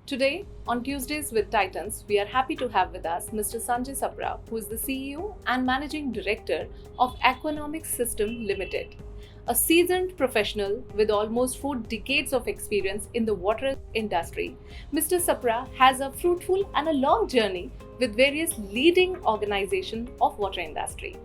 Today, on Tuesdays with Titans, we are happy to have with us Mr. Sanjay Sapra, who is the CEO and Managing Director of Aquanomics Systems Limited. A seasoned professional with almost 4 decades of experience in the water industry, Mr. Sapra has a fruitful and a long journey with various leading organizations of water industry.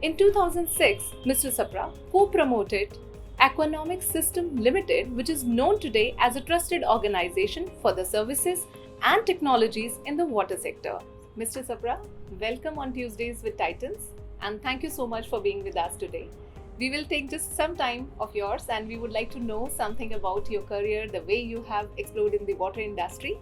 In 2006, Mr. Sapra co-promoted Aquanomics Systems Limited, which is known today as a trusted organization for the services and technologies in the water sector. Mr. Sapra, welcome on Tuesdays with Titans, and thank you so much for being with us today. We will take just some time of yours, and we would like to know something about your career, the way you have explored in the water industry.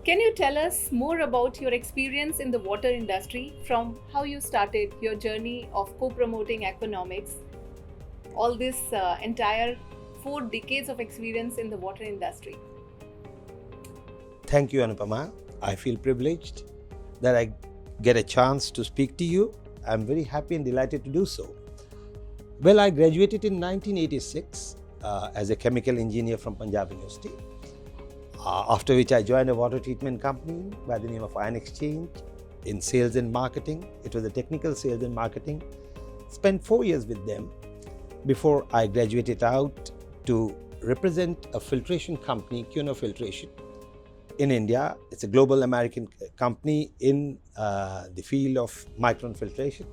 Can you tell us more about your experience in the water industry, from how you started your journey of co-promoting Aquanomics, all this entire 4 decades of experience in the water industry? Thank you, Anupama. I feel privileged that I get a chance to speak to you. I'm very happy and delighted to do so. Well, I graduated in 1986 as a chemical engineer from Punjab University, after which I joined a water treatment company by the name of Ion Exchange in sales and marketing. It was a technical sales and marketing. Spent 4 years with them before I graduated out to represent a filtration company, Kuno Filtration, in India. It's a global American company in the field of micron filtration.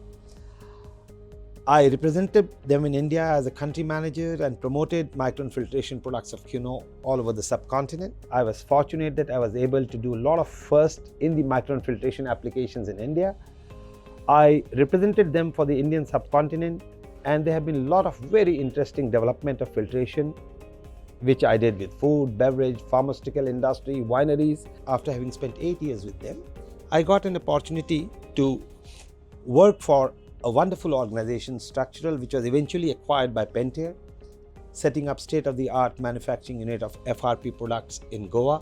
I represented them in India as a country manager and promoted micron filtration products of Kuno all over the subcontinent. I was fortunate that I was able to do a lot of first in the micron filtration applications in India. I represented them for the Indian subcontinent, and there have been a lot of very interesting development of filtration, which I did with food, beverage, pharmaceutical industry, wineries. After having spent 8 years with them, I got an opportunity to work for a wonderful organization, Structural, which was eventually acquired by Pentair, setting up state-of-the-art manufacturing unit of FRP products in Goa.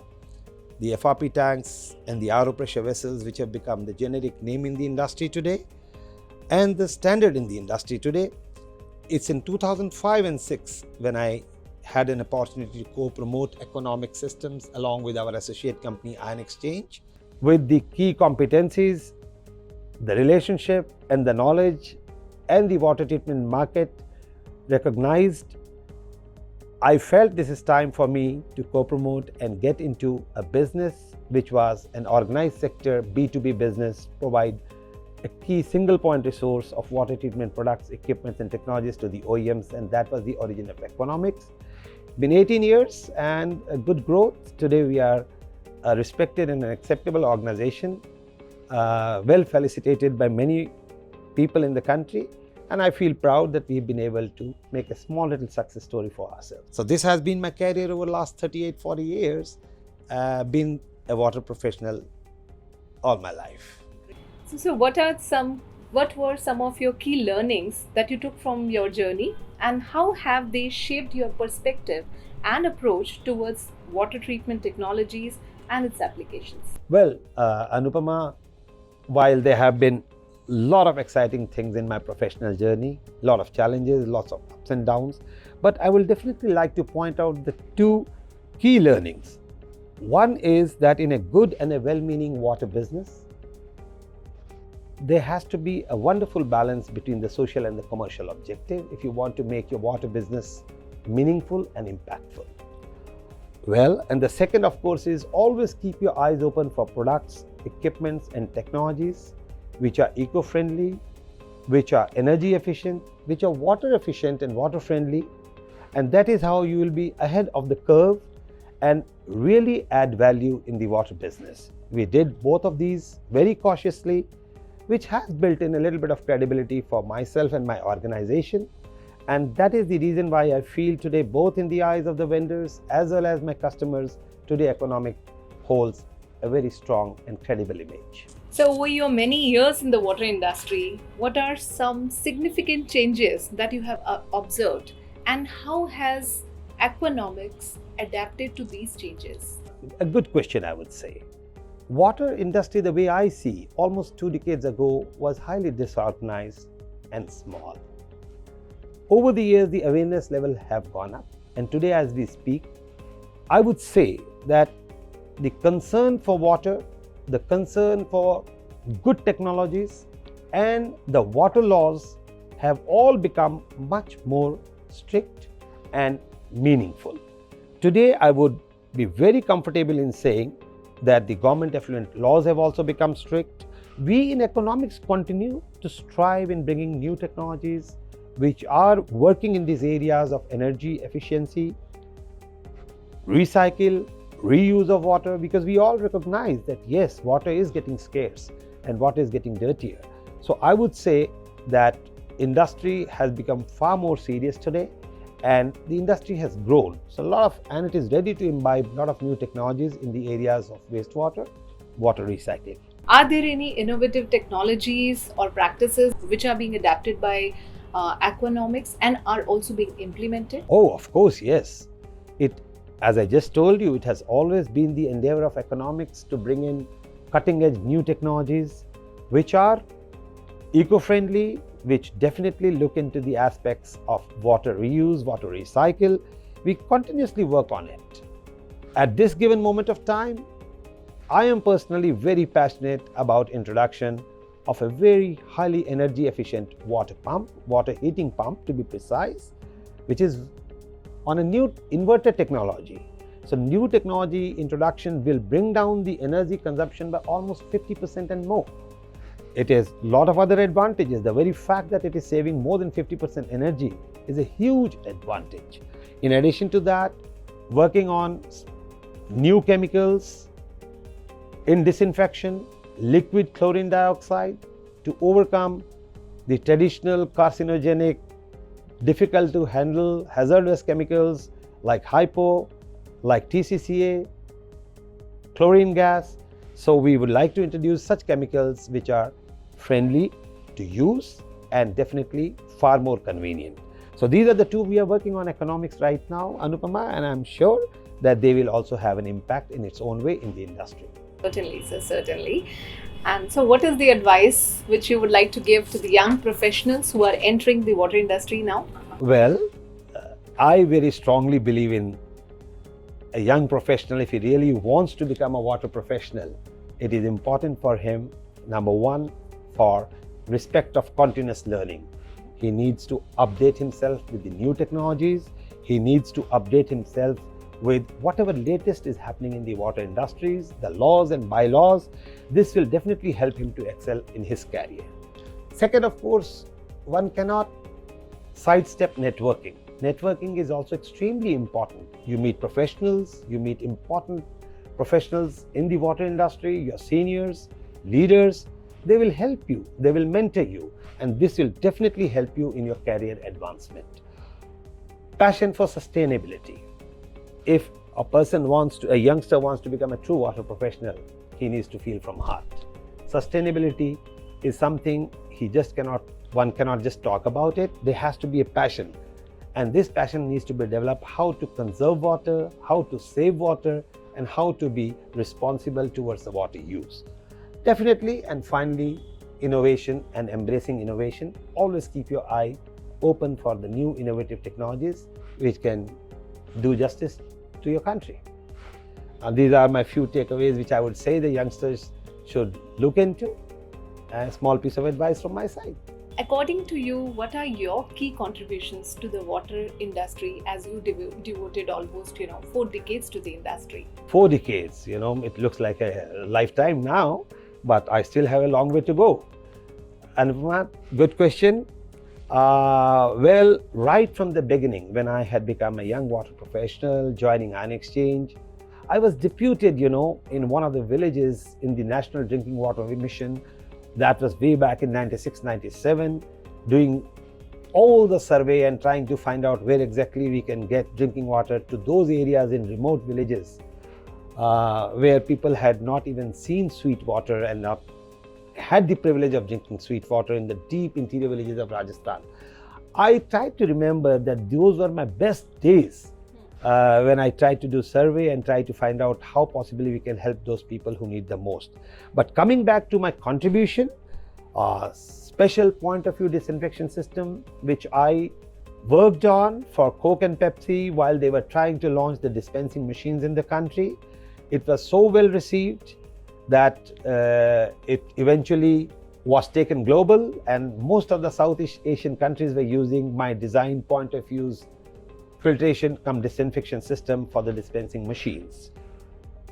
The FRP tanks and the RO pressure vessels, which have become the generic name in the industry today and the standard in the industry today. It's in 2005 and 6 when I had an opportunity to co-promote Aquanomics Systems along with our associate company Ion Exchange, with the key competencies, the relationship and the knowledge and the water treatment market recognized. I felt this is time for me to co-promote and get into a business which was an organized sector B2B business, provide a key single point resource of water treatment products, equipments and technologies to the OEMs, and that was the origin of Aquanomics. Been 18 years and a good growth. Today we are a respected and an acceptable organization, well felicitated by many people in the country, and I feel proud that we've been able to make a small little success story for ourselves. So this has been my career over the last 38-40 years, been a water professional all my life. So what were some of your key learnings that you took from your journey, and how have they shaped your perspective and approach towards water treatment technologies and its applications? Well, Anupama, while there have been a lot of exciting things in my professional journey, a lot of challenges, lots of ups and downs, but I will definitely like to point out the 2 key learnings. One is that in a good and a well-meaning water business, there has to be a wonderful balance between the social and the commercial objective if you want to make your water business meaningful and impactful. Well, and the second, of course, is always keep your eyes open for products, equipments and technologies which are eco-friendly, which are energy efficient, which are water efficient and water friendly, and that is how you will be ahead of the curve and really add value in the water business. We did both of these very cautiously, which has built in a little bit of credibility for myself and my organization. And that is the reason why I feel today, both in the eyes of the vendors as well as my customers, today Aquanomics holds a very strong and credible image. So over your many years in the water industry, what are some significant changes that you have observed, and how has Aquanomics adapted to these changes? A good question, I would say. water industry, the way I see, almost 2 decades ago, was highly disorganized and small. Over the years, the awareness level have gone up, and today as we speak, I would say that the concern for water, the concern for good technologies, and the water laws have all become much more strict and meaningful. Today, I would be very comfortable in saying that the government effluent laws have also become strict. We in economics continue to strive in bringing new technologies which are working in these areas of energy efficiency, recycle, reuse of water, because we all recognize that yes, water is getting scarce and water is getting dirtier. So I would say that industry has become far more serious today, and the industry has grown. So and it is ready to imbibe a lot of new technologies in the areas of wastewater, water recycling. Are there any innovative technologies or practices which are being adapted by Aquanomics and are also being implemented? Oh, of course, yes. As I just told you, it has always been the endeavor of economics to bring in cutting-edge new technologies which are eco-friendly, which definitely look into the aspects of water reuse, water recycle. We continuously work on it. At this given moment of time, I am personally very passionate about introduction of a very highly energy efficient water pump, water heating pump to be precise, which is on a new inverter technology. So new technology introduction will bring down the energy consumption by almost 50% and more. It has a lot of other advantages. The very fact that it is saving more than 50% energy is a huge advantage. In addition to that, working on new chemicals in disinfection, liquid chlorine dioxide to overcome the traditional carcinogenic, difficult to handle hazardous chemicals like hypo, like TCCA, chlorine gas. So we would like to introduce such chemicals which are friendly to use and definitely far more convenient. So these are the two we are working on economics right now, Anupama, and I'm sure that they will also have an impact in its own way in the industry. Certainly, sir, certainly. And so what is the advice which you would like to give to the young professionals who are entering the water industry now? Well, I very strongly believe in a young professional, if he really wants to become a water professional, it is important for him, number one, for respect of continuous learning. He needs to update himself with the new technologies. He needs to update himself with whatever latest is happening in the water industries, the laws and bylaws. This will definitely help him to excel in his career. Second, of course, one cannot sidestep networking. Networking is also extremely important. You meet professionals, you meet important professionals in the water industry, your seniors, leaders. They will help you, they will mentor you, and this will definitely help you in your career advancement. Passion for sustainability. If a youngster wants to become a true water professional, he needs to feel from heart. Sustainability is something one cannot just talk about it. There has to be a passion. And this passion needs to be developed, how to conserve water, how to save water, and how to be responsible towards the water use. Definitely, and finally, innovation and embracing innovation. Always keep your eye open for the new innovative technologies which can do justice to your country. These are my few takeaways which I would say the youngsters should look into. A small piece of advice from my side. According to you, what are your key contributions to the water industry as you devoted almost 4 decades to the industry? 4 decades, it looks like a lifetime now, but I still have a long way to go. Anupama, good question. Well, right from the beginning, when I had become a young water professional, joining Ion Exchange, I was deputed, in one of the villages in the National Drinking Water Mission. That was way back in 96, 97, doing all the survey and trying to find out where exactly we can get drinking water to those areas in remote villages where people had not even seen sweet water and not had the privilege of drinking sweet water in the deep interior villages of Rajasthan. I tried to remember that those were my best days. when I try to do survey and try to find out how possibly we can help those people who need the most. But coming back to my contribution, special point of view disinfection system, which I worked on for Coke and Pepsi while they were trying to launch the dispensing machines in the country. It was so well received that it eventually was taken global, and most of the Southeast Asian countries were using my design point of views filtration cum disinfection system for the dispensing machines.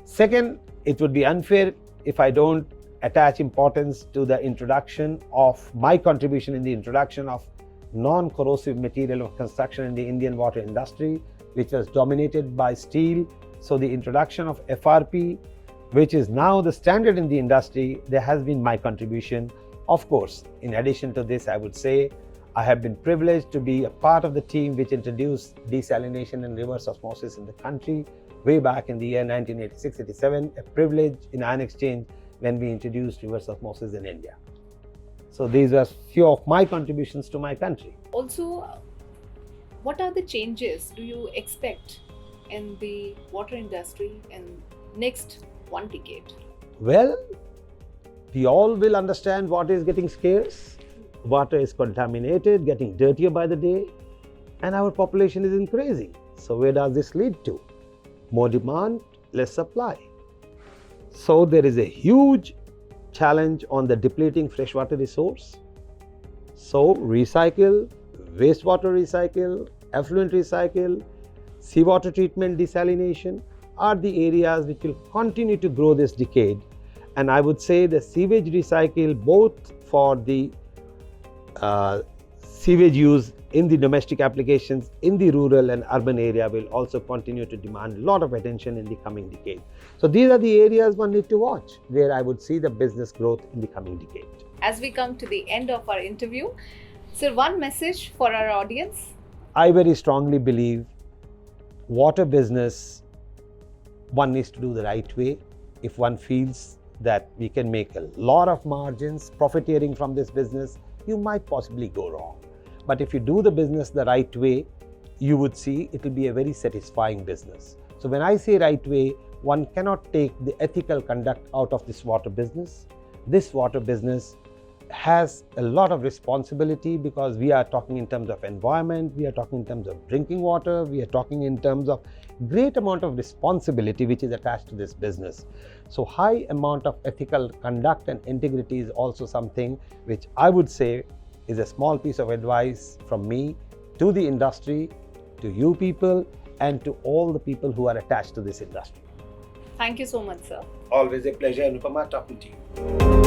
Second, it would be unfair if I don't attach importance to the introduction of my contribution in the introduction of non-corrosive material of construction in the Indian water industry, which was dominated by steel. So the introduction of FRP, which is now the standard in the industry, there has been my contribution. Of course, in addition to this, I would say I have been privileged to be a part of the team which introduced desalination and reverse osmosis in the country way back in the year 1986-87, a privilege in ion exchange when we introduced reverse osmosis in India. So these are few of my contributions to my country. Also, what are the changes do you expect in the water industry in next 1 decade? Well, we all will understand water is getting scarce, water is contaminated, getting dirtier by the day, and our population is increasing. So where does this lead to? More demand, less supply. So there is a huge challenge on the depleting freshwater resource. So recycle, wastewater recycle, effluent recycle, seawater treatment, desalination are the areas which will continue to grow this decade. And I would say the sewage recycle, both for the sewage use in the domestic applications in the rural and urban area, will also continue to demand a lot of attention in the coming decade. So these are the areas one need to watch, where I would see the business growth in the coming decade. As we come to the end of our interview, sir, one message for our audience? I very strongly believe water business, one needs to do the right way. If one feels that we can make a lot of margins profiteering from this business, you might possibly go wrong. But if you do the business the right way, you would see it will be a very satisfying business. So when I say right way, one cannot take the ethical conduct out of this water business. This water business has a lot of responsibility, because we are talking in terms of environment, we are talking in terms of drinking water, we are talking in terms of great amount of responsibility which is attached to this business. So high amount of ethical conduct and integrity is also something which I would say is a small piece of advice from me to the industry, to you people, and to all the people who are attached to this industry. Thank you so much, sir. Always a pleasure, Anupama, talking to you.